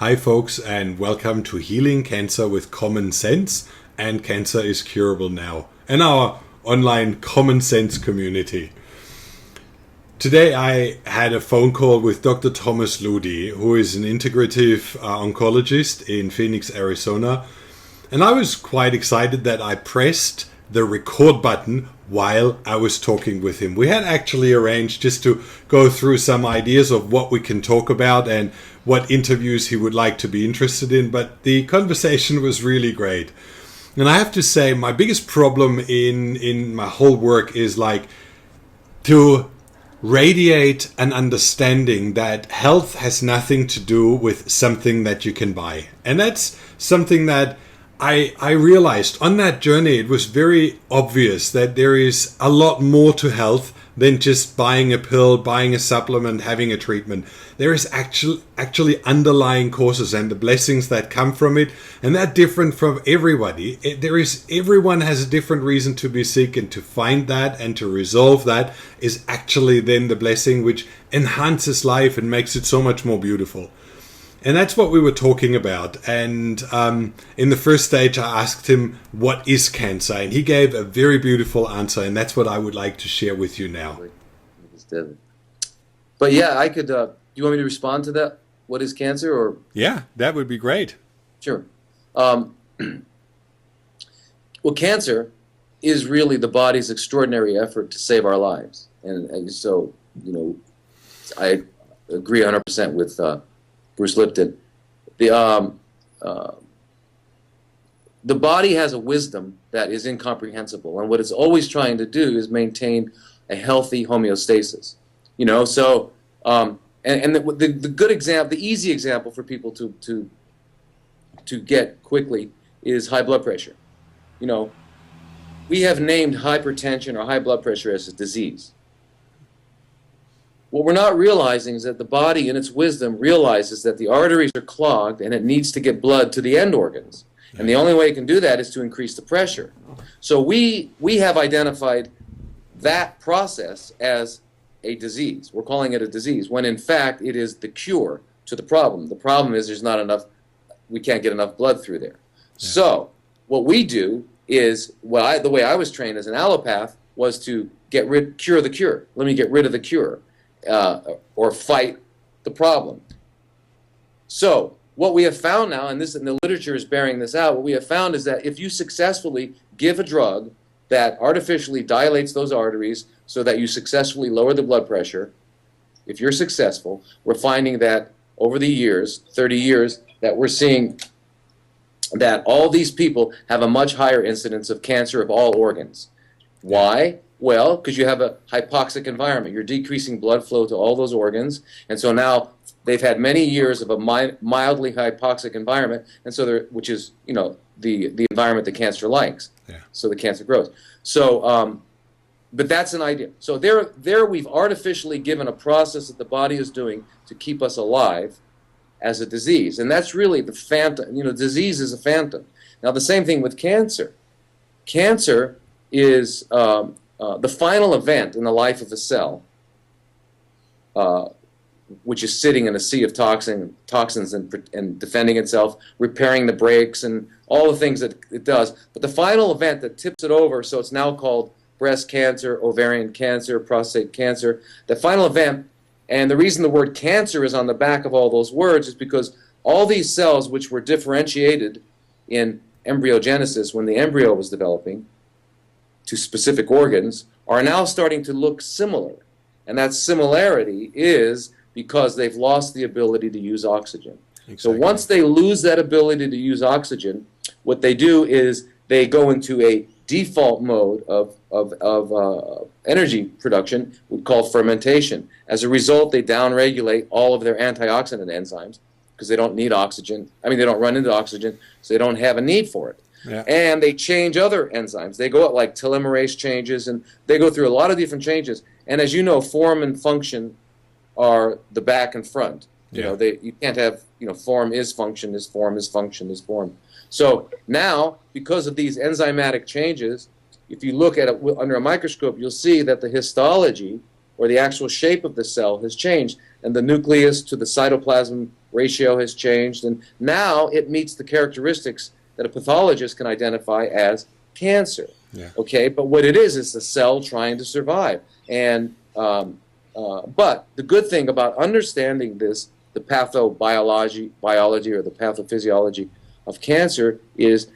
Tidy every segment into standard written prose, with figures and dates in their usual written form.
Hi, folks, and welcome to Healing Cancer with Common Sense and Cancer is Curable Now, and our online Common Sense community. Today I had a phone call with Dr. Thomas Ludi, who is an integrative oncologist in Phoenix, Arizona, and I was quite excited that I pressed the record button while I was talking with him. We had actually arranged just to go through some ideas of what we can talk about and what interviews he would like to be interested in, but the conversation was really great. And I have to say, my biggest problem in my whole work is like to radiate an understanding that health has nothing to do with something that you can buy. And that's something that I realized on that journey. It was very obvious that there is a lot more to health than just buying a pill, buying a supplement, having a treatment. There is actually underlying causes and the blessings that come from it, and they're different from everybody. Everyone has a different reason to be sick, and to find that and to resolve that is actually then the blessing which enhances life and makes it so much more beautiful. And that's what we were talking about. And in the first stage, I asked him, what is cancer? And he gave a very beautiful answer. And that's what I would like to share with you now. But yeah, I could, do you want me to respond to that? What is cancer? Or yeah, that would be great. Sure. Well, cancer is really the body's extraordinary effort to save our lives. And so, you know, I agree 100% with Bruce Lipton. The body has a wisdom that is incomprehensible, and what it's always trying to do is maintain a healthy homeostasis. You know, so and the good example, the easy example for people to get quickly is high blood pressure. You know, we have named hypertension or high blood pressure as a disease. What we're not realizing is that the body, in its wisdom, realizes that the arteries are clogged and it needs to get blood to the end organs. And the only way it can do that is to increase the pressure. So we have identified that process as a disease. We're calling it a disease, when in fact it is the cure to the problem. The problem is there's not enough, we can't get enough blood through there. Yeah. So what we do is, the way I was trained as an allopath was to cure the cure. Let me get rid of the cure. Or fight the problem. So what we have found now, and the literature is bearing this out, what we have found is that if you successfully give a drug that artificially dilates those arteries so that you successfully lower the blood pressure, if you're successful, we're finding that over the years, 30 years, that we're seeing that all these people have a much higher incidence of cancer of all organs. Why? Well, because you have a hypoxic environment. You're decreasing blood flow to all those organs, and so now they've had many years of a mildly hypoxic environment, and so which is, you know, the environment the cancer likes. Yeah. So the cancer grows. So, but that's an idea. So there we've artificially given a process that the body is doing to keep us alive as a disease, and that's really the phantom. You know, disease is a phantom. Now the same thing with cancer. Cancer is the final event in the life of a cell, which is sitting in a sea of toxins and defending itself, repairing the breaks and all the things that it does. But the final event that tips it over, so it's now called breast cancer, ovarian cancer, prostate cancer, the final event, and the reason the word cancer is on the back of all those words is because all these cells which were differentiated in embryogenesis when the embryo was developing, to specific organs, are now starting to look similar. And that similarity is because they've lost the ability to use oxygen. Exactly. So once they lose that ability to use oxygen, what they do is they go into a default mode of energy production we call fermentation. As a result, they downregulate all of their antioxidant enzymes because they don't need oxygen. I mean, they don't run into oxygen, so they don't have a need for it. Yeah. And they change other enzymes. They go out like telomerase changes, and they go through a lot of different changes. And as you know, form and function are the back and front. You know, you can't have, you know, form is function, is form, is function, is form. So now, because of these enzymatic changes, if you look at it under a microscope, you'll see that the histology, or the actual shape of the cell, has changed. And the nucleus to the cytoplasm ratio has changed, and now it meets the characteristics that a pathologist can identify as cancer. Yeah. Okay, but what it is the cell trying to survive. And but the good thing about understanding this, the biology or the pathophysiology of cancer, is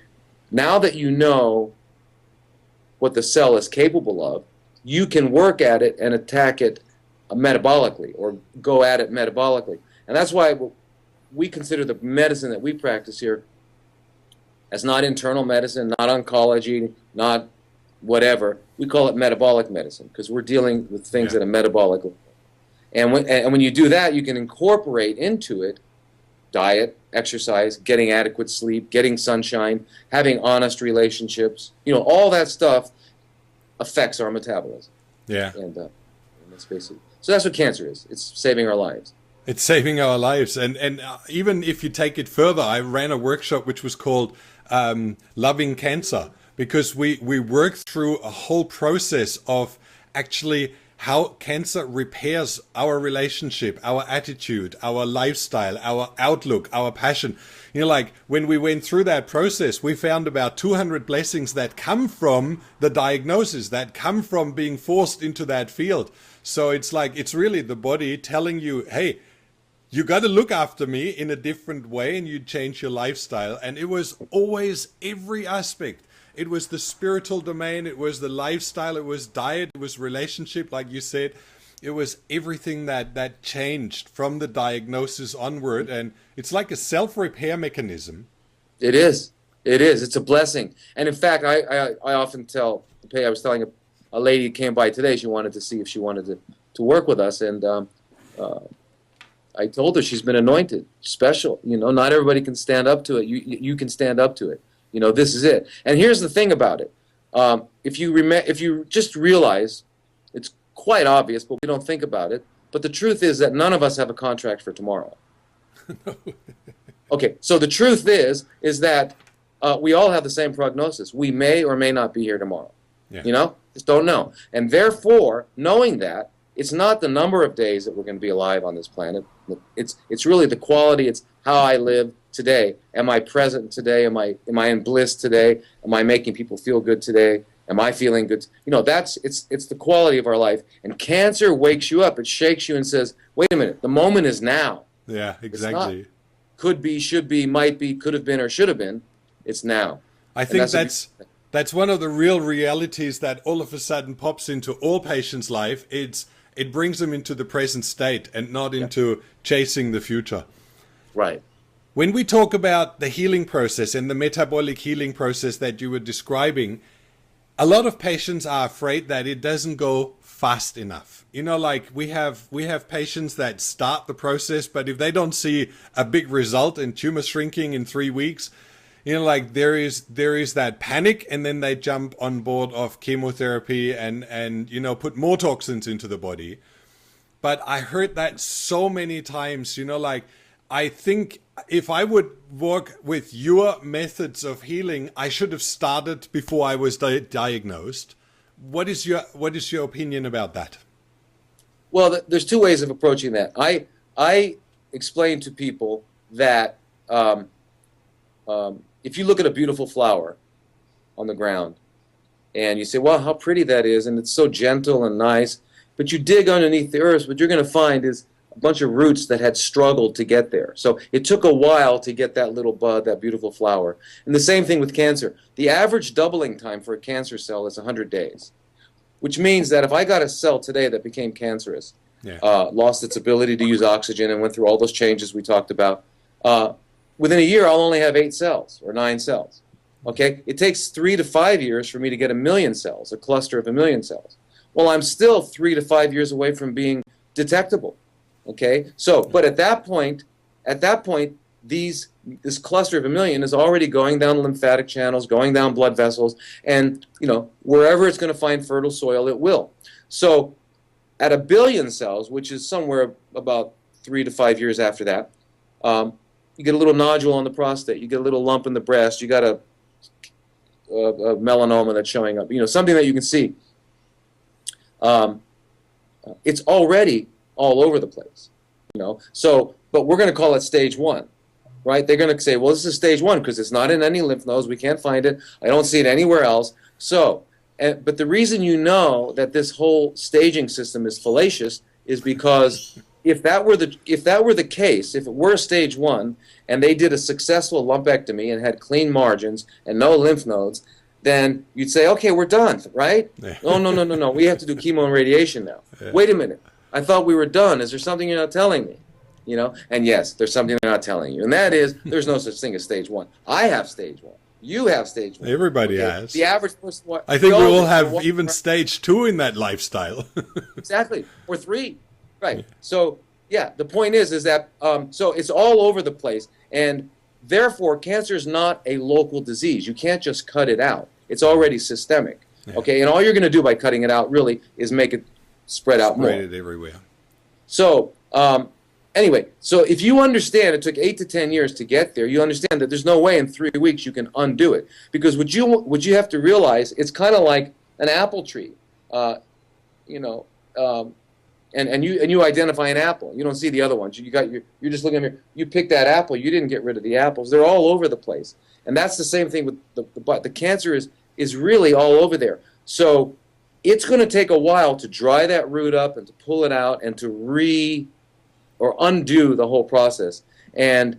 now that you know what the cell is capable of, you can work at it and attack it metabolically, or go at it metabolically. And that's why we consider the medicine that we practice here as not internal medicine, not oncology, not whatever. We call it metabolic medicine because we're dealing with things at a metabolic level. And when you do that, you can incorporate into it diet, exercise, getting adequate sleep, getting sunshine, having honest relationships. All that stuff affects our metabolism. Yeah. And that's basically. So that's what cancer is. It's saving our lives. It's saving our lives. And even if you take it further, I ran a workshop which was called Loving Cancer, because we worked through a whole process of actually how cancer repairs our relationship, our attitude, our lifestyle, our outlook, our passion. Like when we went through that process, we found about 200 blessings that come from the diagnosis, that come from being forced into that field. So it's really the body telling you, hey, you got to look after me in a different way, and you change your lifestyle. And it was always every aspect. It was the spiritual domain, it was the lifestyle, it was diet, it was relationship, like you said. It was everything that changed from the diagnosis onward. And it's like a self-repair mechanism. It is. It is. It's a blessing. And in fact, I often tell, I was telling a lady who came by today, she wanted to see if she wanted to work with us. And I told her she's been anointed, special. Not everybody can stand up to it. You can stand up to it. This is it. And here's the thing about it. If you just realize, it's quite obvious, but we don't think about it. But the truth is that none of us have a contract for tomorrow. Okay, so the truth is that we all have the same prognosis. We may or may not be here tomorrow. Yeah. Just don't know. And therefore, knowing that, it's not the number of days that we're going to be alive on this planet. It's really the quality. It's how I live today. Am I present today? Am I in bliss today? Am I making people feel good today? Am I feeling good? It's the quality of our life. And cancer wakes you up. It shakes you and says, wait a minute, the moment is now. Yeah, exactly. It's not could be, should be, might be, could have been, or should have been. It's now. I think that's one of the real realities that all of a sudden pops into all patients' life. It brings them into the present state and not into chasing the future. Right. When we talk about the healing process and the metabolic healing process that you were describing, a lot of patients are afraid that it doesn't go fast enough. Like we have patients that start the process, but if they don't see a big result in tumor shrinking in 3 weeks, there is that panic, and then they jump on board of chemotherapy and put more toxins into the body. But I heard that so many times, I think if I would work with your methods of healing, I should have started before I was diagnosed. What is your opinion about that? Well, there's two ways of approaching that. I explain to people that if you look at a beautiful flower on the ground and you say, well, how pretty that is, and it's so gentle and nice, but you dig underneath the earth, what you're going to find is a bunch of roots that had struggled to get there. So it took a while to get that little bud, that beautiful flower. And the same thing with cancer. The average doubling time for a cancer cell is 100 days, which means that if I got a cell today that became cancerous, lost its ability to use oxygen and went through all those changes we talked about, within a year, I'll only have 8 cells or 9 cells. Okay? It takes 3 to 5 years for me to get 1 million cells, a cluster of 1 million cells. Well, I'm still 3 to 5 years away from being detectable. Okay? So, but at that point, this cluster of 1 million is already going down lymphatic channels, going down blood vessels, and wherever it's going to find fertile soil, it will. So, at 1 billion cells, which is somewhere about 3 to 5 years after that, you get a little nodule on the prostate, you get a little lump in the breast, you got a melanoma that's showing up, something that you can see. It's already all over the place, So but we're going to call it stage 1, right? They're going to say, well, this is stage 1 because it's not in any lymph nodes. We can't find it. I don't see it anywhere else. So, but the reason you know that this whole staging system is fallacious is because if that were the case, if it were stage 1 and they did a successful lumpectomy and had clean margins and no lymph nodes, then you'd say, okay, we're done, right? Yeah. Oh, no. We have to do chemo and radiation now. Yeah. Wait a minute. I thought we were done. Is there something you're not telling me? You know? And yes, there's something they're not telling you. And that is, there's no such thing as stage 1. I have stage 1. You have stage 1. Everybody has. The average person. I think we all have even stage 2 in that lifestyle. Exactly. Or 3. Right. So, yeah, the point is that, so it's all over the place. And therefore, cancer is not a local disease. You can't just cut it out. It's already systemic. Yeah. Okay, and all you're going to do by cutting it out really is make it spread out more. Spread it everywhere. So anyway, so if you understand it took 8 to 10 years to get there, you understand that there's no way in 3 weeks you can undo it. Because what you have to realize, it's kind of like an apple tree, you know, and you identify an apple. You don't see the other ones. You're just looking at it. You pick that apple. You didn't get rid of the apples. They're all over the place. And that's the same thing with the butt. The cancer is really all over there. So it's going to take a while to dry that root up and to pull it out and to undo the whole process. And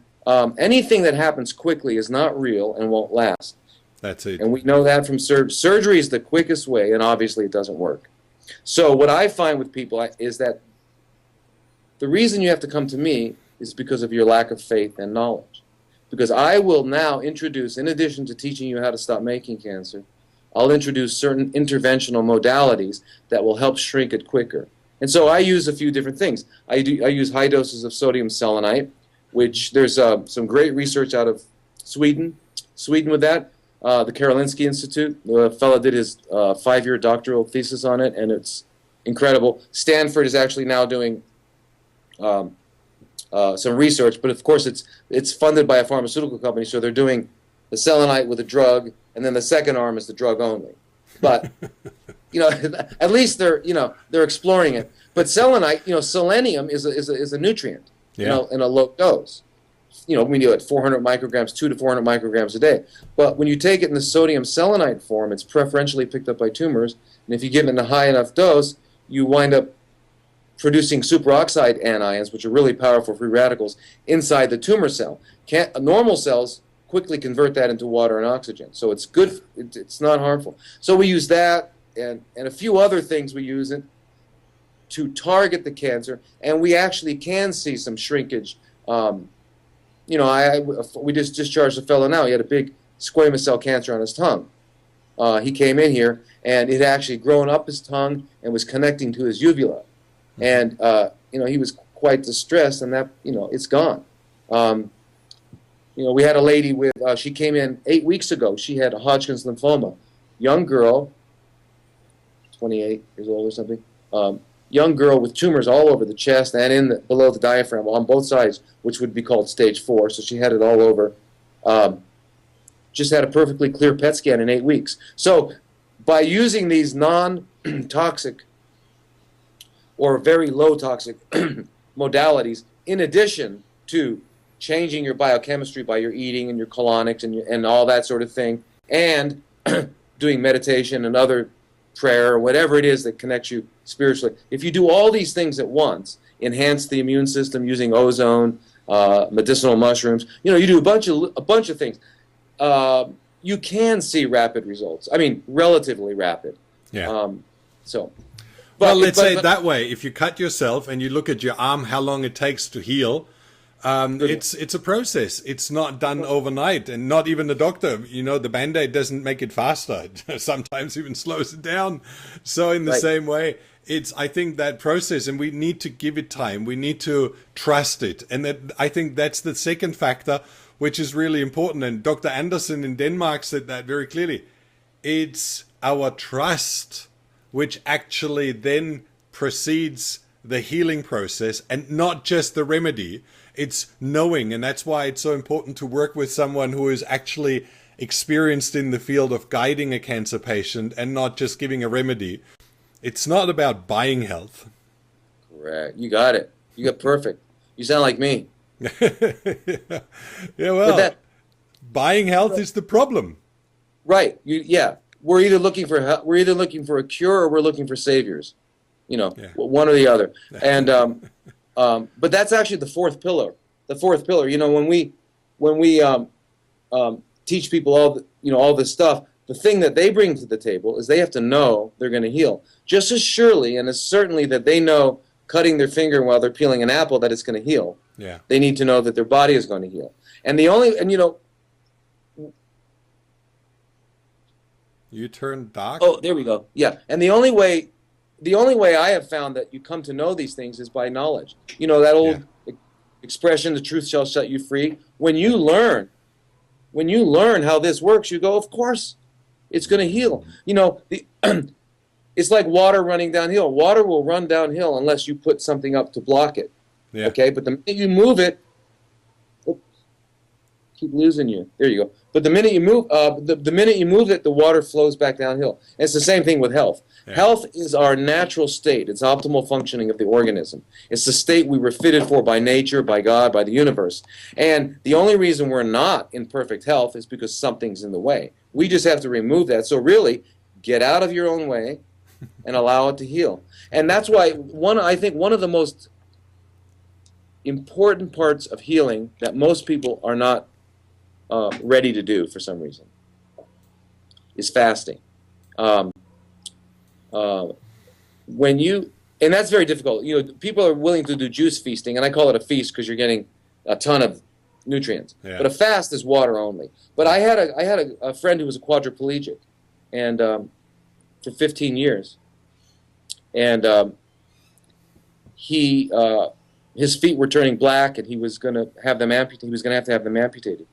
anything that happens quickly is not real and won't last. That's it. And we know that from surgery. Surgery is the quickest way, and obviously it doesn't work. So what I find with people is that the reason you have to come to me is because of your lack of faith and knowledge. Because I will now introduce, in addition to teaching you how to stop making cancer, I'll introduce certain interventional modalities that will help shrink it quicker. And so I use a few different things. I use high doses of sodium selenite, which there's some great research out of Sweden with that. The Karolinski Institute, the fellow did his 5-year doctoral thesis on it, and it's incredible. Stanford is actually now doing some research, but of course it's funded by a pharmaceutical company, so they're doing the selenite with a drug, and then the second arm is the drug only. But you know, at least they're exploring it. But selenite, selenium is a nutrient, in a low dose. We do it 400 micrograms, 200 to 400 micrograms a day. But when you take it in the sodium selenite form, it's preferentially picked up by tumors. And if you give it in a high enough dose, you wind up producing superoxide anions, which are really powerful free radicals, inside the tumor cell. Normal cells quickly convert that into water and oxygen. So it's good. It's not harmful. So we use that and a few other things we use it to target the cancer. And we actually can see some shrinkage. We just discharged a fellow now. He had a big squamous cell cancer on his tongue. He came in here, and it had actually grown up his tongue and was connecting to his uvula. And, he was quite distressed, and that, it's gone. We had a lady she came in 8 weeks ago. She had a Hodgkin's lymphoma. Young girl, 28 years old or something. Young girl with tumors all over the chest and below the diaphragm on both sides, which would be called stage 4. So she had it all over. Just had a perfectly clear PET scan in 8 weeks. So by using these non-toxic or very low toxic modalities, in addition to changing your biochemistry by your eating and your colonics and all that sort of thing, and doing meditation and other prayer or whatever it is that connects you spiritually. If you do all these things at once, enhance the immune system using ozone, medicinal mushrooms, you do a bunch of things, you can see rapid results. I mean, relatively rapid. Yeah. But let's say it that way. If you cut yourself and you look at your arm, how long it takes to heal, it's a process. It's not done overnight, and not even the doctor. The Band-Aid doesn't make it faster. It sometimes even slows it down. So in the same way, I think that process, and we need to give it time. We need to trust it. And I think that's the second factor, which is really important. And Dr. Anderson in Denmark said that very clearly. It's our trust which actually then precedes the healing process, and not just the remedy. It's knowing, and that's why it's so important to work with someone who is actually experienced in the field of guiding a cancer patient and not just giving a remedy. It's not about buying health. Correct. You got it. You got perfect. You sound like me. Yeah, But well, that, buying health is the problem. right? Yeah, we're either looking for a cure or we're looking for saviors. Yeah. One or the other. And but that's actually the fourth pillar. The fourth pillar. When we teach people all this stuff, the thing that they bring to the table is they have to know they're going to heal just as surely and as certainly that they know cutting their finger while they're peeling an apple that it's going to heal. Yeah. They need to know that their body is going to heal. And the only and You turn dark. oh, there we go. Yeah, and the only way I have found that you come to know these things is by knowledge. That Yeah. old expression, "The truth shall set you free." When you learn how this works, you go, of course, it's going to heal. It's like water running downhill. Water will run downhill unless you put something up to block it. Yeah. Okay, but the minute you move it, keep losing you. There you go. But the minute you move, the minute you move it, the water flows back downhill. And it's the same thing with health. Yeah. Health is our natural state. It's optimal functioning of the organism. It's the state we were fitted for by nature, by God, by the universe. And the only reason we're not in perfect health is because something's in the way. We just have to remove that. So really, get out of your own way and allow it to heal. And that's why I think one of the most important parts of healing that most people are not ready to do for some reason is fasting. And that's very difficult. People are willing to do juice feasting, and I call it a feast because you're getting a ton of nutrients. Yeah. But a fast is water only. But I had a friend who was a quadriplegic, and for 15 years, and his feet were turning black, and he was going to have them amputated. He was going to have them amputated.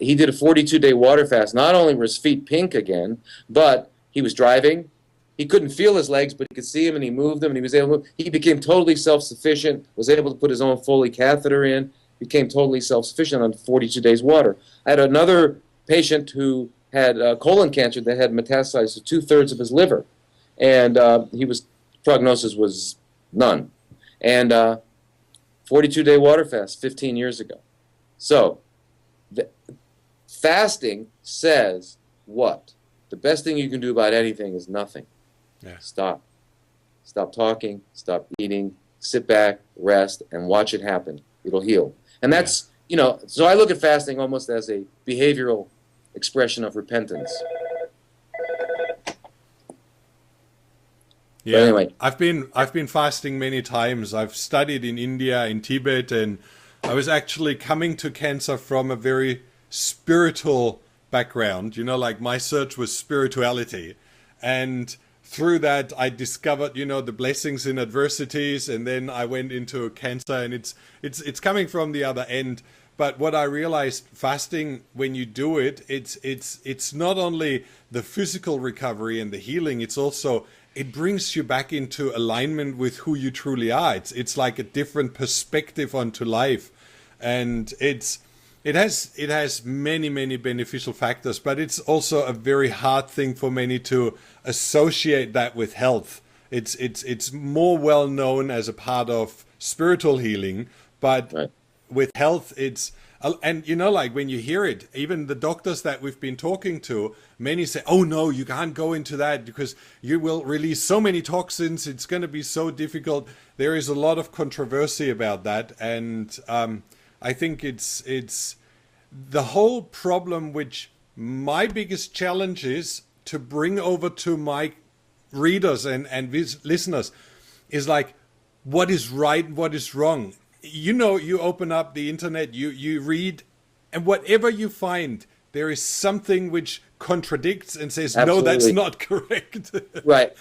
He did a 42-day water fast. Not only were his feet pink again, but he was driving. He couldn't feel his legs, but he could see them, and he moved them, and he was able to move. He became totally self-sufficient, was able to put his own Foley catheter in, became totally self-sufficient on 42 days water. I had another patient who had colon cancer that had metastasized to 2/3 of his liver, and prognosis was none. And 42-day water fast 15 years ago. So fasting says what? The best thing you can do about anything is nothing. Yeah. Stop. Stop talking, stop eating, sit back, rest, and watch it happen. It'll heal. And that's, so I look at fasting almost as a behavioral expression of repentance. Yeah, but anyway. I've been fasting many times. I've studied in India, in Tibet, and I was actually coming to cancer from a very spiritual background. Like my search was spirituality, and through that I discovered, the blessings in adversities, and then I went into cancer, and it's coming from the other end. But what I realized, fasting, when you do it, it's not only the physical recovery and the healing, it's also it brings you back into alignment with who you truly are. It's like a different perspective onto life, and it has many beneficial factors. But it's also a very hard thing for many to associate that with health. It's more well known as a part of spiritual healing, but Right. with health, and like when you hear it, even the doctors that we've been talking to, many say, oh no, you can't go into that because you will release so many toxins, it's going to be so difficult. There is a lot of controversy about that, and I think it's the whole problem, which my biggest challenge is to bring over to my readers and listeners, is like, what is right and what is wrong. You open up the internet, you read, and whatever you find, there is something which contradicts and says, Absolutely. no, that's not correct. Right.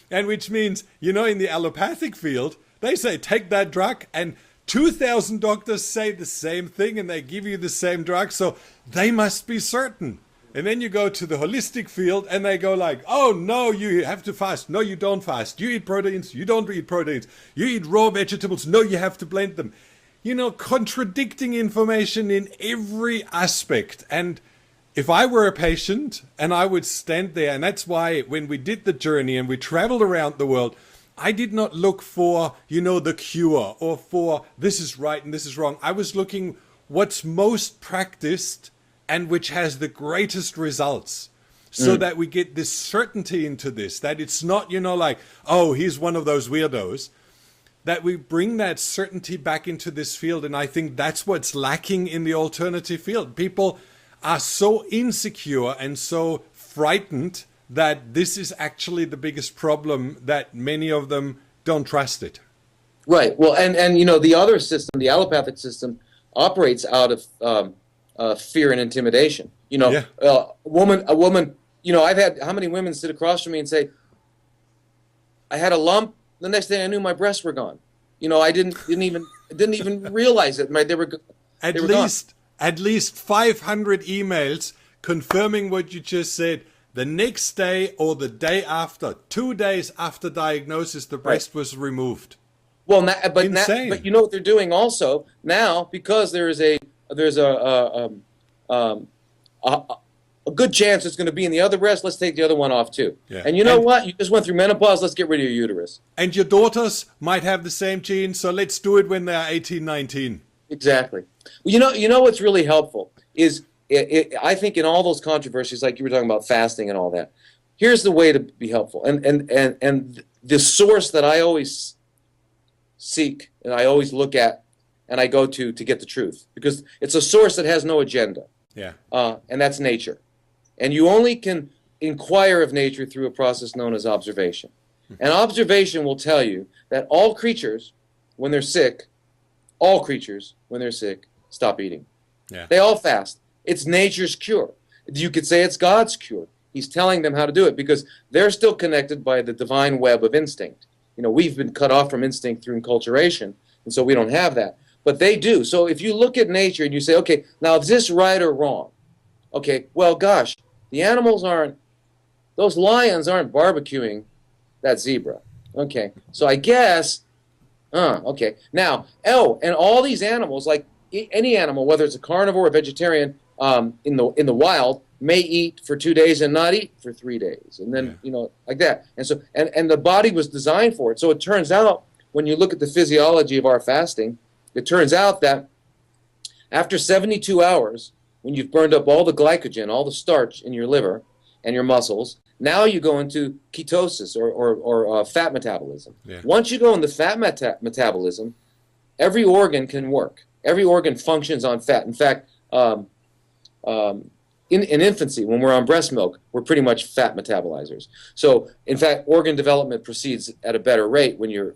And which means, in the allopathic field, they say, take that drug, and 2,000 doctors say the same thing, and they give you the same drug, so they must be certain. And then you go to the holistic field, and they go like, oh, no, you have to fast. No, you don't fast. You eat proteins. You don't eat proteins. You eat raw vegetables. No, you have to blend them. Contradicting information in every aspect. And if I were a patient and I would stand there, and that's why when we did the journey and we traveled around the world, I did not look for, the cure or for this is right and this is wrong. I was looking what's most practiced and which has the greatest results. So that we get this certainty into this, that it's not, like, oh, he's one of those weirdos, that we bring that certainty back into this field. And I think that's what's lacking in the alternative field. People are so insecure and so frightened that this is actually the biggest problem, that many of them don't trust it. Right. Well, and the other system, the allopathic system, operates out of fear and intimidation. A woman. I've had how many women sit across from me and say, "I had a lump. The next thing I knew, my breasts were gone." I didn't even realize it. They were at least 500 emails confirming what you just said. The next day or the day after, 2 days after diagnosis, the breast was removed. Well, but you know what they're doing also now, because there's a good chance it's going to be in the other breast. Let's take the other one off too. Yeah. And you know what? You just went through menopause. Let's get rid of your uterus. And your daughters might have the same gene, so let's do it when they're 18, 19. Exactly. Well, you know what's really helpful is I think in all those controversies, like you were talking about fasting and all that. Here's the way to be helpful, and the source that I always seek and I always look at and I go to get the truth, because it's a source that has no agenda. Yeah. And that's nature. And you only can inquire of nature through a process known as observation. And observation will tell you that all creatures, when they're sick, stop eating. Yeah. They all fast. It's nature's cure. You could say it's God's cure. He's telling them how to do it because they're still connected by the divine web of instinct. We've been cut off from instinct through enculturation, and so we don't have that. But they do. So if you look at nature and you say, okay, now is this right or wrong? Okay, well, gosh, those lions aren't barbecuing that zebra. Okay, so I guess, okay. Now, and all these animals, like any animal, whether it's a carnivore or vegetarian, in the wild, may eat for 2 days and not eat for 3 days, and then like that. And so, and the body was designed for it. So it turns out, when you look at the physiology of our fasting, it turns out that after 72 hours, when you've burned up all the glycogen, all the starch in your liver and your muscles, now you go into ketosis or fat metabolism. Yeah. Once you go into fat metabolism, every organ can work. Every organ functions on fat. In fact, in infancy, when we're on breast milk, we're pretty much fat metabolizers. So, in fact, organ development proceeds at a better rate when you're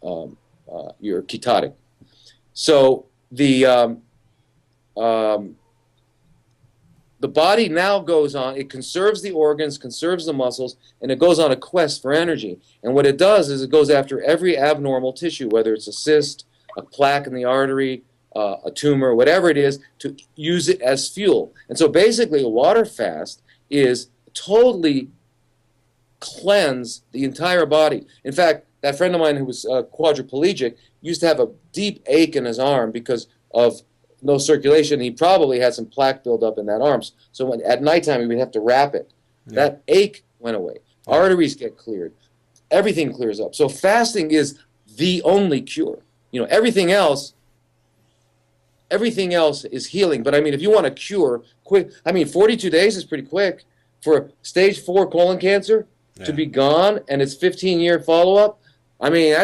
ketotic. So the body now goes on. It conserves the organs, conserves the muscles, and it goes on a quest for energy. And what it does is it goes after every abnormal tissue, whether it's a cyst, a plaque in the artery, a tumor, whatever it is, to use it as fuel. And so basically a water fast is totally cleanse the entire body. In fact, that friend of mine who was quadriplegic used to have a deep ache in his arm because of no circulation. He probably had some plaque buildup in that arm. So at nighttime he would have to wrap it. Yeah. That ache went away. Yeah. Arteries get cleared. Everything clears up. So fasting is the only cure. Everything else is healing. But I mean, if you want a cure quick, 42 days is pretty quick for stage 4 colon cancer to be gone, and it's 15-year follow-up. I mean,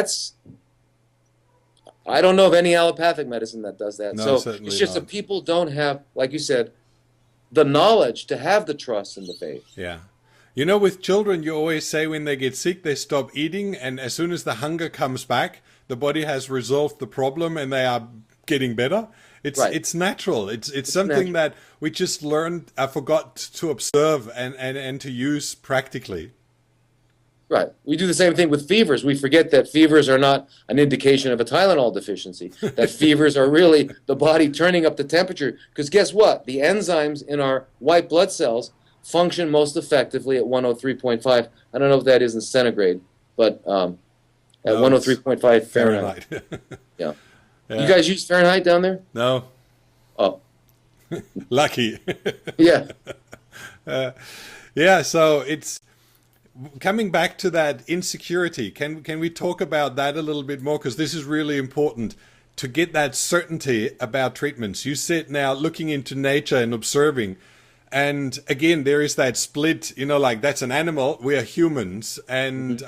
I don't know of any allopathic medicine that does that. No, so it's just that people don't have, like you said, the knowledge to have the trust and the faith. Yeah. With children, you always say when they get sick, they stop eating, and as soon as the hunger comes back, the body has resolved the problem and they are getting better. It's natural. It's something natural that we just learned, forgot to observe and to use practically. Right. We do the same thing with fevers. We forget that fevers are not an indication of a Tylenol deficiency. That fevers are really the body turning up the temperature. Because guess what? The enzymes in our white blood cells function most effectively at 103.5. I don't know if that is in centigrade, but at 103.5 Fahrenheit. Yeah. You guys use Fahrenheit down there? No. Oh. Lucky. Yeah. Yeah, so it's coming back to that insecurity, can we talk about that a little bit more? Because this is really important to get that certainty about treatments. You said now looking into nature and observing, and again there is that split. You know, like that's an animal. We are humans, and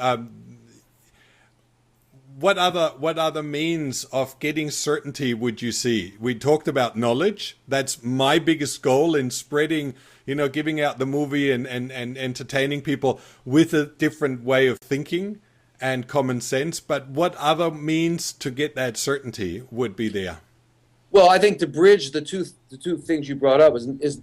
what other means of getting certainty would you see? We talked about knowledge. That's my biggest goal in spreading, you know, giving out the movie and entertaining people with a different way of thinking and common sense. But what other means to get that certainty would be there? Well, I think to bridge the two things you brought up is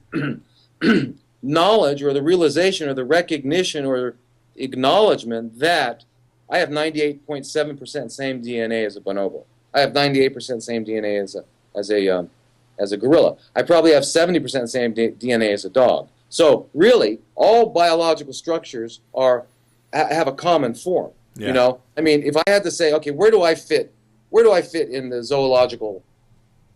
knowledge, or the realization or the recognition or acknowledgement that I have 98.7% same DNA as a bonobo. I have 98% same DNA as a gorilla. I probably have 70% same DNA as a dog. So really, all biological structures have a common form. Yeah. You know, I mean, if I had to say, okay, where do I fit in the zoological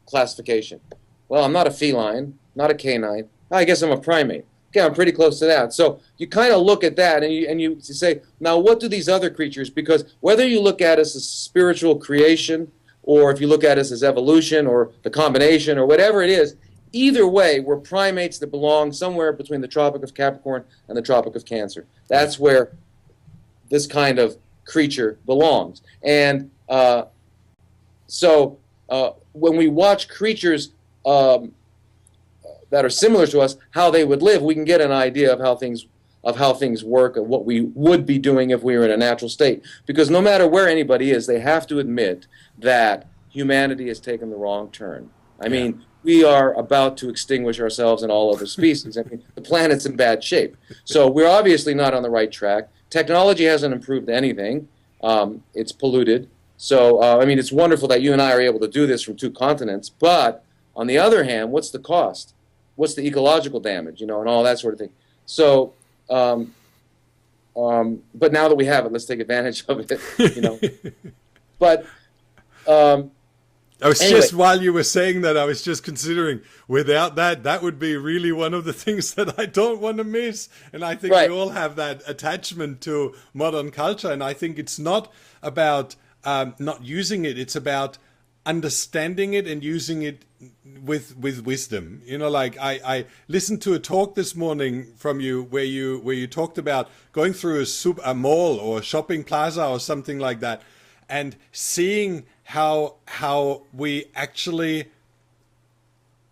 classification? Well, I'm not a feline, not a canine. I guess I'm a primate. Okay, I'm pretty close to that. So you kind of look at that and you say, now what do these other creatures, because whether you look at us as spiritual creation, or if you look at us as evolution, or the combination, or whatever it is, either way, we're primates that belong somewhere between the Tropic of Capricorn and the Tropic of Cancer. That's where this kind of creature belongs. And so when we watch creatures that are similar to us, how they would live, we can get an idea of how things work and what we would be doing if we were in a natural state. Because no matter where anybody is, they have to admit that humanity has taken the wrong turn. I mean, we are about to extinguish ourselves and all other species. I mean, the planet's in bad shape. So we're obviously not on the right track. Technology hasn't improved anything. It's polluted. So, I mean, it's wonderful that you and I are able to do this from two continents. But on the other hand, what's the cost? What's the ecological damage, you know, and all that sort of thing. So, but now that we have it, let's take advantage of it, you know. But I was anyway, just, while you were saying that, I was just considering, without that would be really one of the things that I don't want to miss. And I think we all have that attachment to modern culture. And I think it's not about not using it. It's about understanding it and using it with wisdom. You know, like I listened to a talk this morning from you where you talked about going through a mall or a shopping plaza or something like that, and seeing how we actually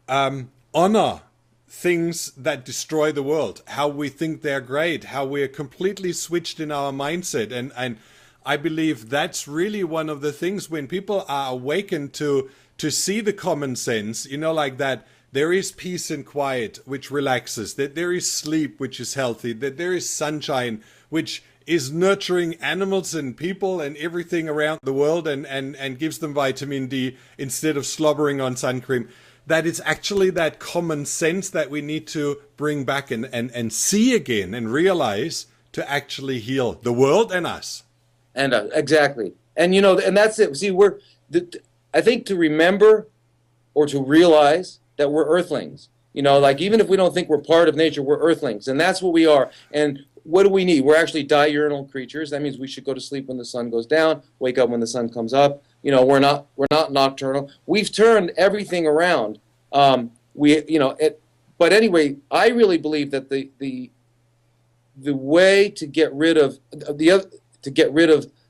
honor things that destroy the world, how we think they're great, how we're completely switched in our mindset. And I believe that's really one of the things when people are awakened to see the common sense, you know, like that there is peace and quiet, which relaxes, that there is sleep, which is healthy, that there is sunshine, which is nurturing animals and people and everything around the world and gives them vitamin D instead of slobbering on sun cream. That it's actually that common sense that we need to bring back and see again and realize to actually heal the world and us. And exactly. And, you know, and that's it. See, I think to remember or to realize that we're Earthlings. You know, like even if we don't think we're part of nature, we're Earthlings. And that's what we are. And what do we need? We're actually diurnal creatures. That means we should go to sleep when the sun goes down, wake up when the sun comes up. You know, we're not nocturnal. We've turned everything around. But anyway, I really believe that the way to get rid of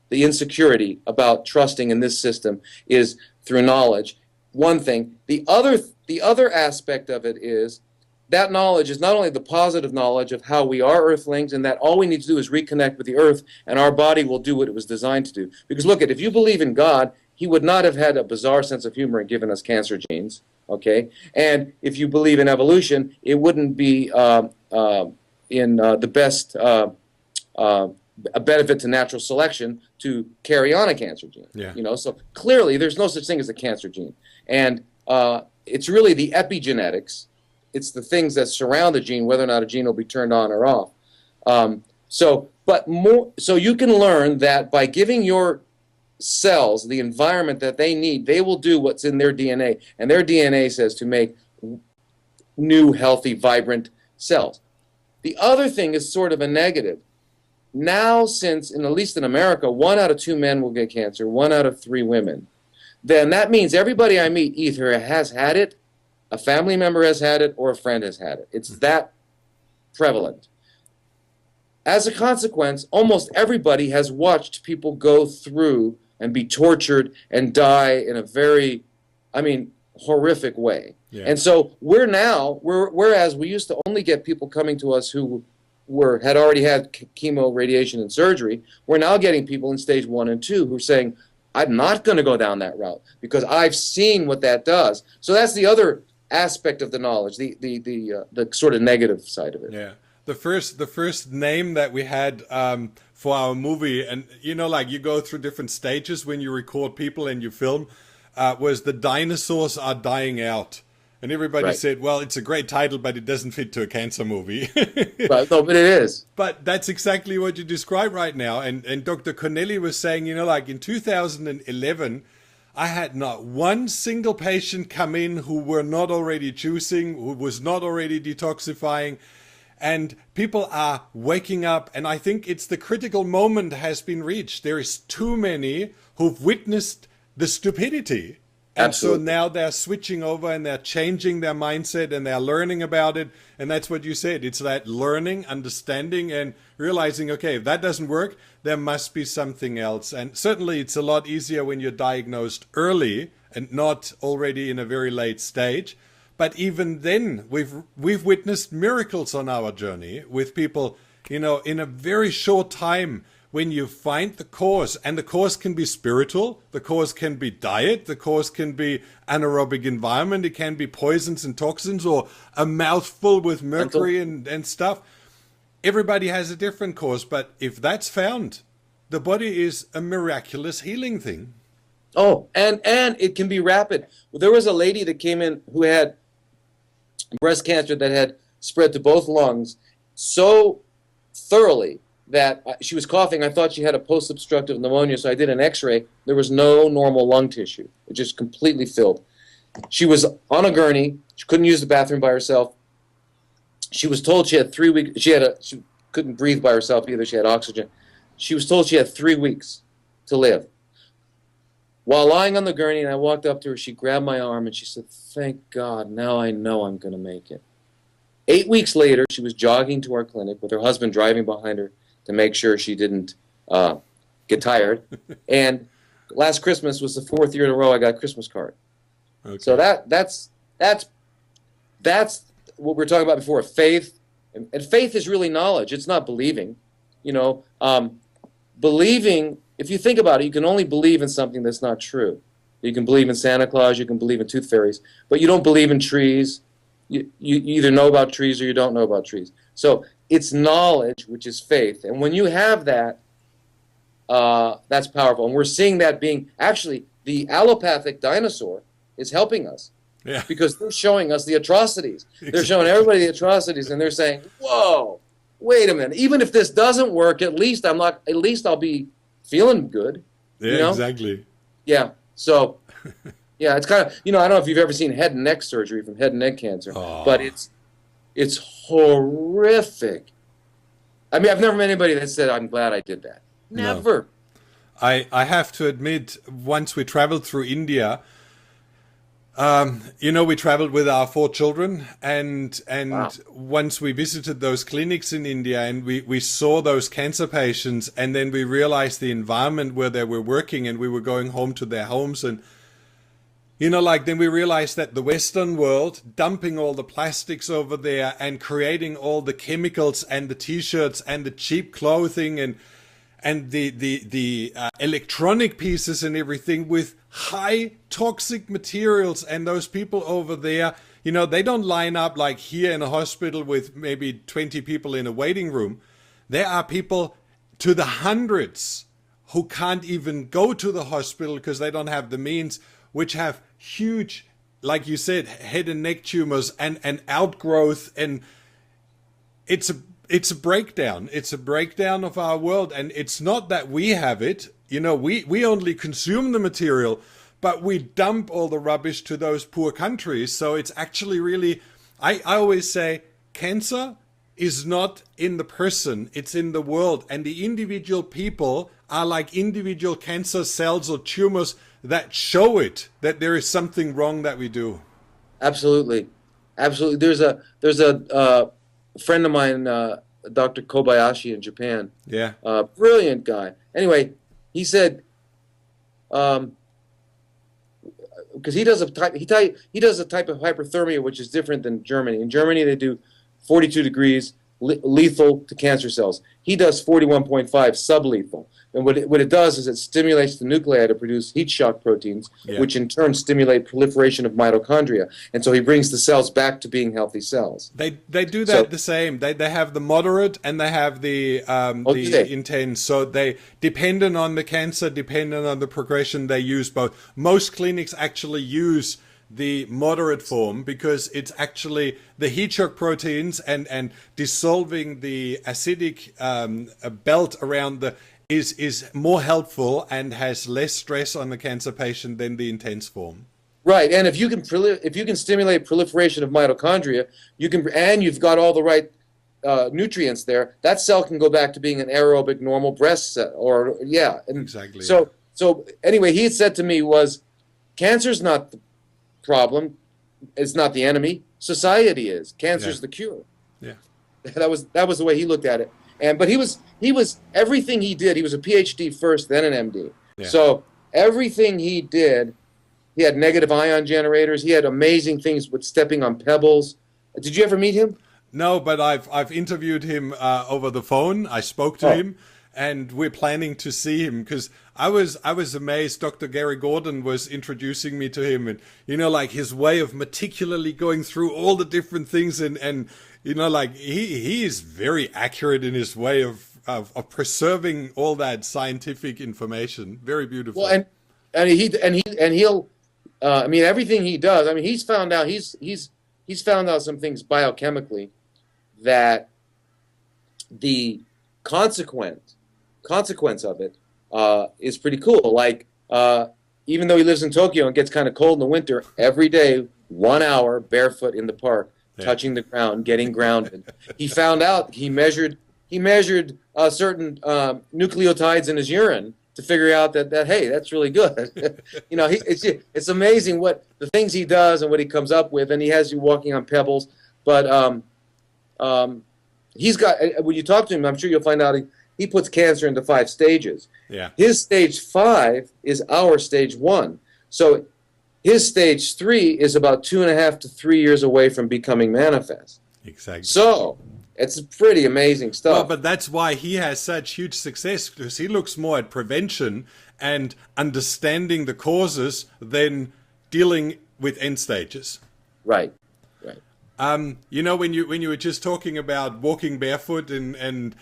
the insecurity about trusting in this system is through knowledge. One thing. The other aspect of it is that knowledge is not only the positive knowledge of how we are Earthlings and that all we need to do is reconnect with the Earth and our body will do what it was designed to do. Because look, if you believe in God, He would not have had a bizarre sense of humor and given us cancer genes. Okay, and if you believe in evolution, it wouldn't be the best a benefit to natural selection to carry on a cancer gene. Yeah. You know, so clearly there's no such thing as a cancer gene, and it's really the epigenetics. It's the things that surround the gene, whether or not a gene will be turned on or off. So you can learn that by giving your cells the environment that they need, they will do what's in their DNA, and their DNA says to make new, healthy, vibrant cells. The other thing is sort of a negative. now, since, at least in America, 1 out of 2 men will get cancer, 1 out of 3 women, then that means everybody I meet either has had it, a family member has had it, or a friend has had it. It's that prevalent. As a consequence, almost everybody has watched people go through and be tortured and die in a very, horrific way. Yeah. And so whereas we used to only get people coming to us who had already had chemo, radiation, and surgery, we're now getting people in stage 1 and 2 who are saying, I'm not going to go down that route because I've seen what that does. So that's the other aspect of the knowledge, the sort of negative side of it. Yeah. The first name that we had for our movie, and like you go through different stages when you record people and you film, was The Dinosaurs Are Dying Out. And everybody said, well, it's a great title, but it doesn't fit to a cancer movie. Right, no, but it is. But that's exactly what you describe right now. And Dr. Connelly was saying, like in 2011, I had not one single patient come in who were not already juicing, who was not already detoxifying. And people are waking up, and I think it's the critical moment has been reached. There is too many who've witnessed the stupidity. And Absolutely. so now they're switching over and they're changing their mindset and they're learning about it. And that's what you said. It's that learning, understanding, and realizing, okay, if that doesn't work, there must be something else. And certainly it's a lot easier when you're diagnosed early and not already in a very late stage. But even then, we've witnessed miracles on our journey with people, in a very short time. When you find the cause, and the cause can be spiritual, the cause can be diet, the cause can be anaerobic environment, it can be poisons and toxins, or a mouthful with mercury and stuff. Everybody has a different cause, but if that's found, the body is a miraculous healing thing. Oh, and it can be rapid. There was a lady that came in who had breast cancer that had spread to both lungs so thoroughly that she was coughing. I thought she had a post-obstructive pneumonia, so I did an x-ray. There was no normal lung tissue. It just completely filled. She was on a gurney. She couldn't use the bathroom by herself. She was told she had 3 weeks. She couldn't breathe by herself either. She had oxygen. She was told she had 3 weeks to live. While lying on the gurney, and I walked up to her, she grabbed my arm and she said, "Thank God, now I know I'm going to make it." 8 weeks later, she was jogging to our clinic with her husband driving behind her to make sure she didn't get tired. And last Christmas was the 4th year in a row I got a Christmas card. Okay. So that's what we were talking about before, faith. And faith is really knowledge. It's not believing. Believing, if you think about it, you can only believe in something that's not true. You can believe in Santa Claus, you can believe in tooth fairies, but you don't believe in trees. You either know about trees or you don't know about trees. So it's knowledge, which is faith. And when you have that, that's powerful. And we're seeing that being, actually, the allopathic dinosaur is helping us. Yeah. Because they're showing us the atrocities. They're showing everybody the atrocities, and they're saying, whoa, wait a minute. Even if this doesn't work, at least I'll be feeling good. Yeah, exactly. Yeah. So, yeah, it's kind of, I don't know if you've ever seen head and neck surgery from head and neck cancer, but it's horrific. I mean, I've never met anybody that said, "I'm glad I did that." Never. No. I have to admit, once we traveled through India, we traveled with our 4 children, and wow. Once we visited those clinics in India and we saw those cancer patients, and then we realized the environment where they were working, and we were going home to their homes, and then we realized that the Western world dumping all the plastics over there and creating all the chemicals and the T-shirts and the cheap clothing and the electronic pieces and everything with high toxic materials, and those people over there, they don't line up like here in a hospital with maybe 20 people in a waiting room. There are people to the hundreds who can't even go to the hospital because they don't have the means, which have huge, like you said, head and neck tumors and outgrowth, and it's a breakdown. It's a breakdown of our world, and it's not that we have it. We only consume the material, but we dump all the rubbish to those poor countries. So it's actually really, I always say, cancer is not in the person, it's in the world. And the individual people are like individual cancer cells or tumors that show it, that there is something wrong that we do. Absolutely. Absolutely. There's a friend of mine, Dr. Kobayashi in Japan. Yeah. Brilliant guy. Anyway, he said, because he does a type of hyperthermia which is different than Germany. In Germany, they do 42 degrees lethal to cancer cells. He does 41.5 sublethal. And what it does is it stimulates the nuclei to produce heat shock proteins, which in turn stimulate proliferation of mitochondria. And so he brings the cells back to being healthy cells. They do that the same. They have the moderate and they have the intense. So they, dependent on the cancer, dependent on the progression, they use both. Most clinics actually use the moderate form because it's actually the heat shock proteins and dissolving the acidic belt around the is more helpful and has less stress on the cancer patient than the intense form. Right, and if you can stimulate proliferation of mitochondria, and you've got all the right nutrients there, that cell can go back to being an aerobic normal breast cell. Exactly. So anyway, he had said to me was, cancer's not the problem, it's not the enemy. Society is. Cancer's the cure. Yeah. That was the way he looked at it. But he was everything he did. He was a PhD first, then an MD. Yeah. So everything he did, he had negative ion generators. He had amazing things with stepping on pebbles. Did you ever meet him? No, but I've interviewed him over the phone. I spoke to him, and we're planning to see him because I was amazed. Dr. Gary Gordon was introducing me to him, and like his way of meticulously going through all the different things and like he is very accurate in his way of preserving all that scientific information. Very beautiful. Well, and he'll I mean, everything he does. I mean, he's found out found out some things biochemically that the consequence of it is pretty cool. Like even though he lives in Tokyo and gets kind of cold in the winter, every day 1 hour barefoot in the park, touching the ground, getting grounded. He found out he measured certain nucleotides in his urine to figure out that hey, that's really good. It's amazing what the things he does and what he comes up with, and he has you walking on pebbles. But he's got, when you talk to him, I'm sure you'll find out he puts cancer into 5 stages. Yeah. His stage 5 is our stage 1. So his stage 3 is about 2.5 to 3 years away from becoming manifest. Exactly. So it's pretty amazing stuff. Well, but that's why he has such huge success, because he looks more at prevention and understanding the causes than dealing with end stages. Right. When you were just talking about walking barefoot and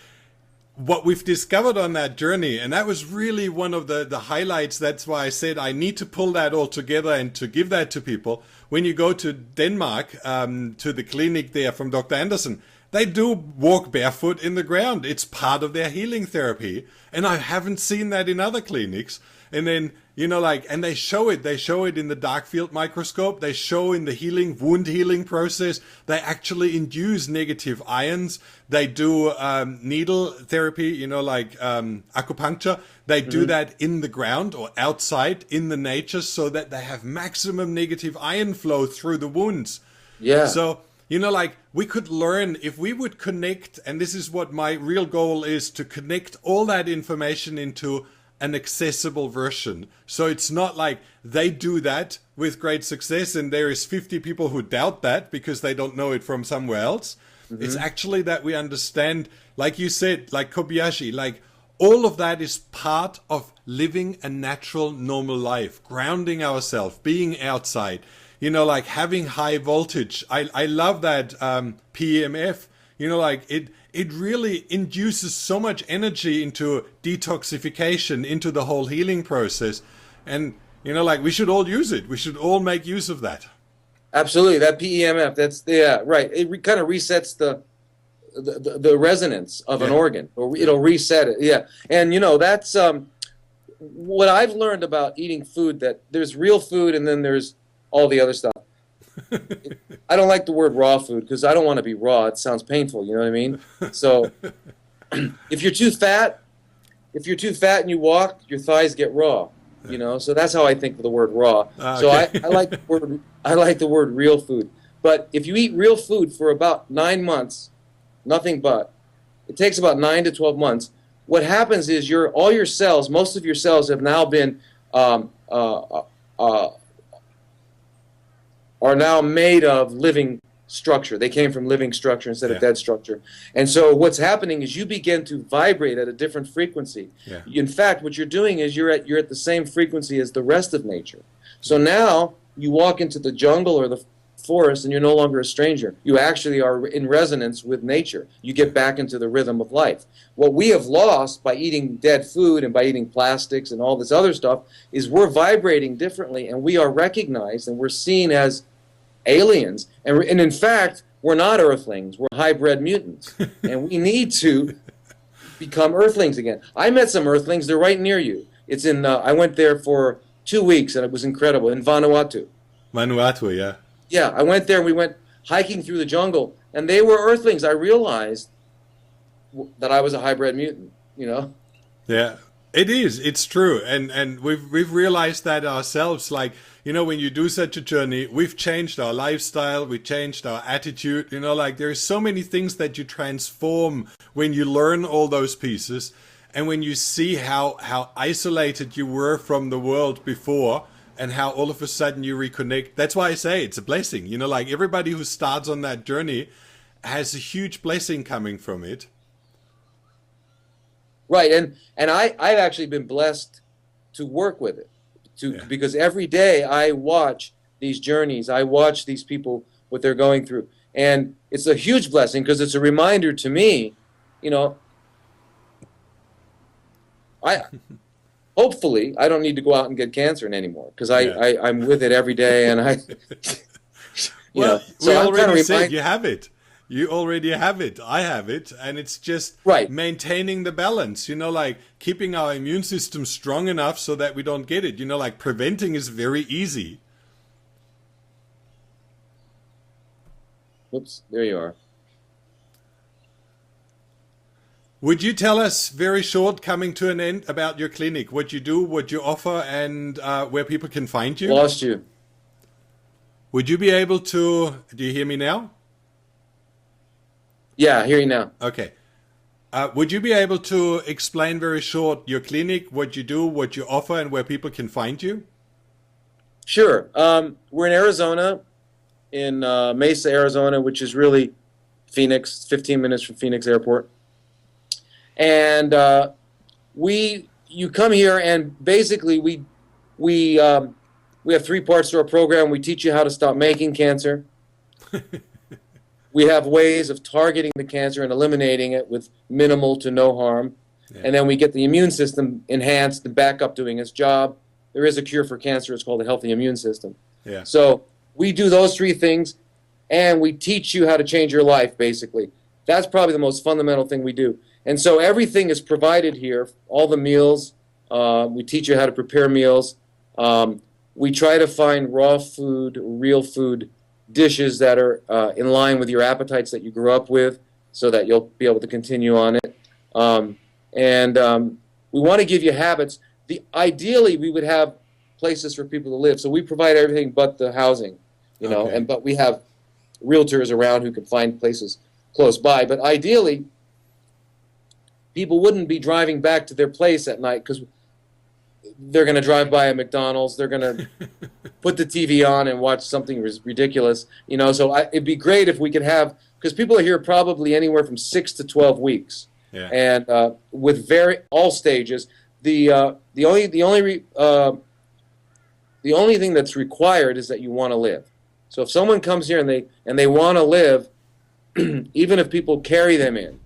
what we've discovered on that journey, and that was really one of the highlights. That's why I said I need to pull that all together and to give that to people. When you go to Denmark, to the clinic there from Dr. Anderson, they do walk barefoot in the ground. It's part of their healing therapy. And I haven't seen that in other clinics. And then, and they show it in the dark field microscope. They show in the wound healing process. They actually induce negative ions. They do needle therapy, acupuncture. They do that in the ground or outside in the nature so that they have maximum negative ion flow through the wounds. Yeah. So, we could learn if we would connect, and this is what my real goal is, to connect all that information into an accessible version. So it's not like they do that with great success and there is 50 people who doubt that because they don't know it from somewhere else. Mm-hmm. It's actually that we understand, like you said, like Kobayashi, like all of that is part of living a natural, normal life, grounding ourselves, being outside, having high voltage. I love that PEMF, it really induces so much energy into detoxification, into the whole healing process. And, we should all use it. We should all make use of that. Absolutely. That PEMF, right. It kind of resets the resonance of an organ, or it'll reset it. Yeah. And, that's what I've learned about eating food, that there's real food and then there's all the other stuff. I don't like the word raw food because I don't want to be raw. It sounds painful. You know what I mean? So if you're too fat, and you walk, your thighs get raw. You know, so that's how I think of the word raw. So Okay. I like the word real food. But if you eat real food for about 9 months, nothing but, it takes about 9 to 12 months. What happens is all your cells, most of your cells have now been are now made of living structure. They came from living structure instead of dead structure. And so what's happening is you begin to vibrate at a different frequency. Yeah. In fact, what you're doing is you're at the same frequency as the rest of nature. So now you walk into the jungle or the forest and you're no longer a stranger. You actually are in resonance with nature. You get back into the rhythm of life. What we have lost by eating dead food and by eating plastics and all this other stuff is we're vibrating differently, and we are recognized and we're seen as aliens. And in fact, we're not Earthlings. We're hybrid mutants. And we need to become Earthlings again. I met some Earthlings. They're right near you. It's in. I went there for 2 weeks, and it was incredible, in Vanuatu. Vanuatu, yeah. Yeah, I went there, and we went hiking through the jungle, and they were Earthlings. I realized that I was a hybrid mutant, you know? Yeah, it is. It's true. And we've realized that ourselves. Like, you know, when you do such a journey, we've changed our lifestyle, we changed our attitude. You know, like there's so many things that you transform when you learn all those pieces. And when you see how isolated you were from the world before, and how all of a sudden you reconnect. That's why I say it's a blessing. You know, like everybody who starts on that journey has a huge blessing coming from it. Right, and I've actually been blessed to work with it, because every day I watch these journeys, I watch these people, what they're going through. And it's a huge blessing because it's a reminder to me, you know, hopefully, I don't need to go out and get cancer anymore because I'm with it every day, and well, so we I'm already said you have it. You already have it. I have it, and it's just maintaining the balance. You know, like keeping our immune system strong enough so that we don't get it. You know, like preventing is very easy. Oops, there you are. Would you tell us, very short, coming to an end, about your clinic, what you do, what you offer, and where people can find you? Lost you. Would you be able to... Do you hear me now? Yeah, I hear you now. Okay. Would you be able to explain very short your clinic, what you do, what you offer, and where people can find you? Sure. We're in Arizona, in Mesa, Arizona, which is really Phoenix, 15 minutes from Phoenix Airport. And you come here, and basically we have 3 parts to our program. We teach you how to stop making cancer. We have ways of targeting the cancer and eliminating it with minimal to no harm. Yeah. And then we get the immune system enhanced and back up doing its job. There is a cure for cancer. It's called a healthy immune system. Yeah. So we do those 3 things, and we teach you how to change your life, basically. That's probably the most fundamental thing we do. And so everything is provided here, all the meals. We teach you how to prepare meals. We try to find raw food, real food dishes that are in line with your appetites that you grew up with, so that you'll be able to continue on it. We want to give you habits. Ideally, we would have places for people to live. So we provide everything but the housing, you know, but we have realtors around who can find places close by. But ideally, people wouldn't be driving back to their place at night because they're going to drive by a McDonald's. They're going to put the TV on and watch something ridiculous, you know. So it'd be great if we could have, because people are here probably anywhere from 6 to 12 weeks, and with all stages. The only thing that's required is that you want to live. So if someone comes here and they want to live, even if people carry them in,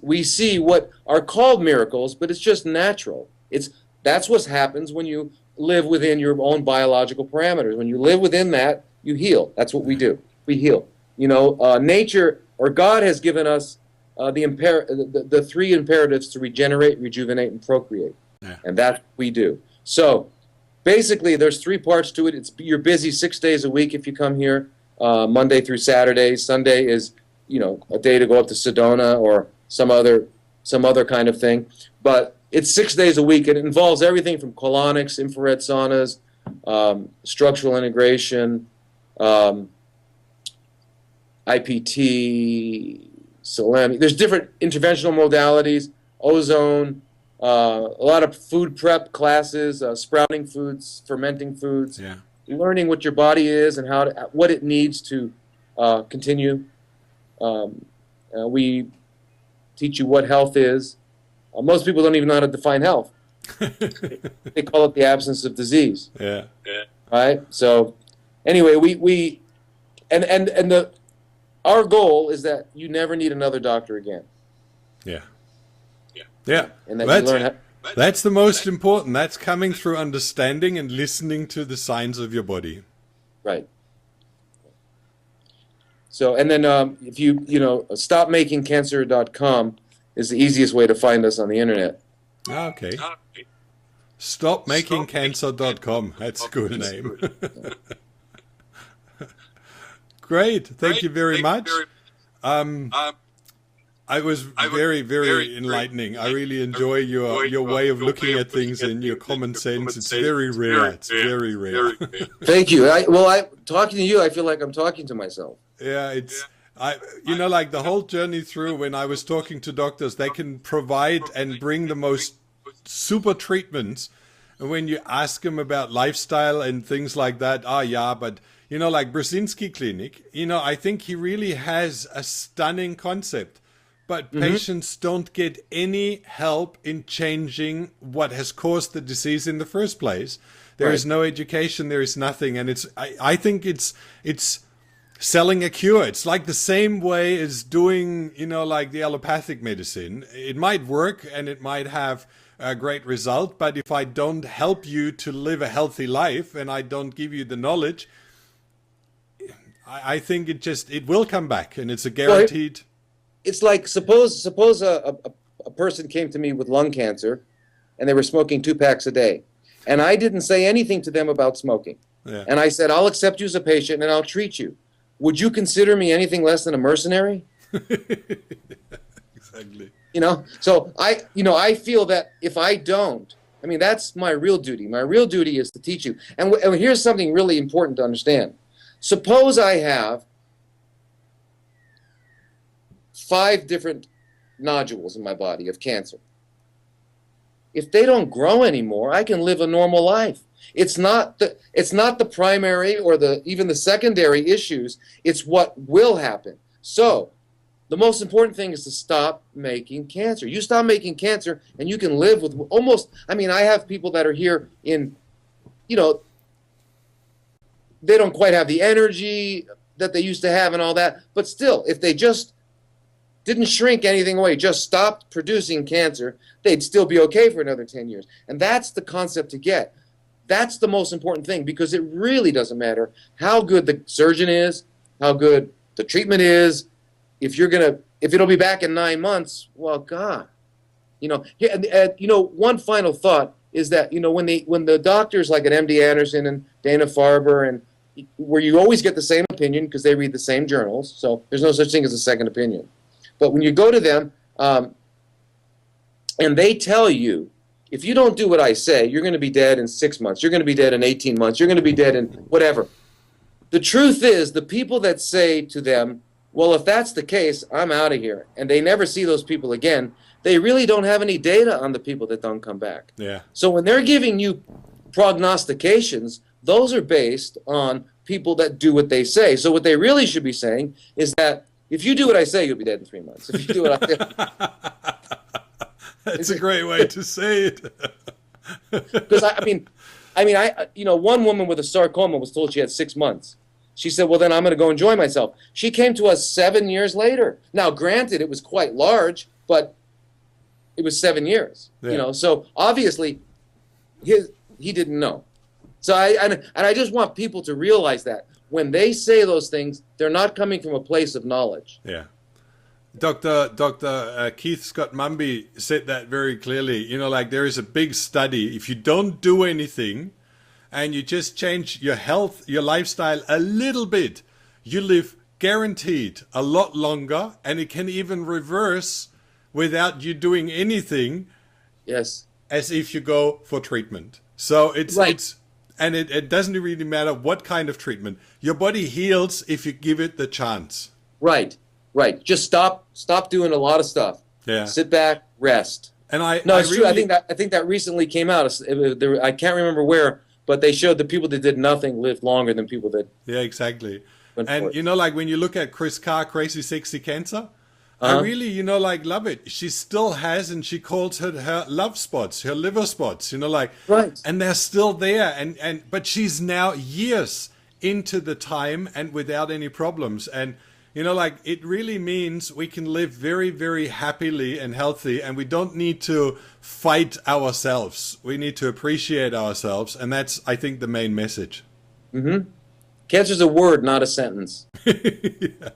we see what are called miracles, but it's just natural. That's what happens when you live within your own biological parameters. When you live within that, you heal. That's what we do. We heal. You know, nature or God has given us the 3 imperatives to regenerate, rejuvenate, and procreate, and that's what we do. So basically, there's three parts to it. You're busy 6 days a week if you come here, Monday through Saturday. Sunday is, a day to go up to Sedona or some other kind of thing. But it's 6 days a week. It involves everything from colonics, infrared saunas, structural integration, IPT, selenium. There's different interventional modalities, ozone, a lot of food prep classes, sprouting foods, fermenting foods, learning what your body is and what it needs to continue. We teach you what health is. Most people don't even know how to define health. They call it the absence of disease. Yeah. Right. So, anyway, our goal is that you never need another doctor again. Yeah. Yeah. And that you learn that's the most important. That's coming through understanding and listening to the signs of your body. Right. So, and then if you stopmakingcancer.com is the easiest way to find us on the internet. Okay. Stopmakingcancer.com. That's a good name. Great. Thank you very much. I was very, very enlightening. I really enjoy your way of looking at things and your common sense. It's very rare. It's very rare. Thank you. Talking to you, I feel like I'm talking to myself. Yeah, like the whole journey through, when I was talking to doctors, they can provide and bring the most super treatments. And when you ask them about lifestyle and things like that, but like Brzezinski Clinic, I think he really has a stunning concept. But patients don't get any help in changing what has caused the disease in the first place. There is no education, there is nothing. And I think it's selling a cure. It's like the same way as doing, like the allopathic medicine. It might work and it might have a great result, but if I don't help you to live a healthy life and I don't give you the knowledge, I think it will come back, and it's a guaranteed... It's like, suppose a person came to me with lung cancer and they were smoking 2 packs a day, and I didn't say anything to them about smoking. Yeah. And I said, I'll accept you as a patient and I'll treat you. Would you consider me anything less than a mercenary? Exactly. So I feel that if I don't, that's my real duty. My real duty is to teach you. And here's something really important to understand. Suppose I have 5 different nodules in my body of cancer. If they don't grow anymore, I can live a normal life. It's not the primary or even the secondary issues. It's what will happen. So the most important thing is to stop making cancer. You stop making cancer and you can live with almost, I have people that are here in, they don't quite have the energy that they used to have and all that, but still, if they just didn't shrink anything away, just stopped producing cancer, they'd still be okay for another 10 years. And that's the concept to get. That's the most important thing, because it really doesn't matter how good the surgeon is, how good the treatment is. If it'll be back in 9 months, well, God. One final thought is that, when the doctors like at MD Anderson and Dana-Farber, and where you always get the same opinion because they read the same journals, so there's no such thing as a second opinion. But when you go to them and they tell you, if you don't do what I say, you're going to be dead in 6 months, you're going to be dead in 18 months, you're going to be dead in whatever. The truth is, the people that say to them, well, if that's the case, I'm out of here, and they never see those people again, they really don't have any data on the people that don't come back. Yeah. So when they're giving you prognostications, those are based on people that do what they say. So what they really should be saying is that if you do what I say, you'll be dead in 3 months. If you do what I say, that's a great way to say it. Because one woman with a sarcoma was told she had 6 months. She said, well, then I'm going to go enjoy myself. She came to us 7 years later. Now, granted, it was quite large, but it was 7 years. Yeah. So obviously, he didn't know. So I just want people to realize that when they say those things, they're not coming from a place of knowledge. Yeah. Dr. Keith Scott Mumby said that very clearly. There is a big study. If you don't do anything, and you just change your health, your lifestyle a little bit, you live guaranteed a lot longer, and it can even reverse without you doing anything. Yes. As if you go for treatment. So it doesn't really matter what kind of treatment. Your body heals if you give it the chance. Right. Just stop doing a lot of stuff. Yeah. Sit back, rest. And it's true. I think that recently came out. I can't remember where, but they showed that people that did nothing lived longer than people that. Yeah, exactly. And forth. like when you look at Chris Carr, Crazy Sexy Cancer, I really, love it. She still has, and she calls her love spots, her liver spots, Right. And they're still there. But she's now years into the time and without any problems. And, it really means we can live very, very happily and healthy, and we don't need to fight ourselves. We need to appreciate ourselves. And that's, I think, the main message. Mm-hmm. Cancer's a word, not a sentence. Yeah.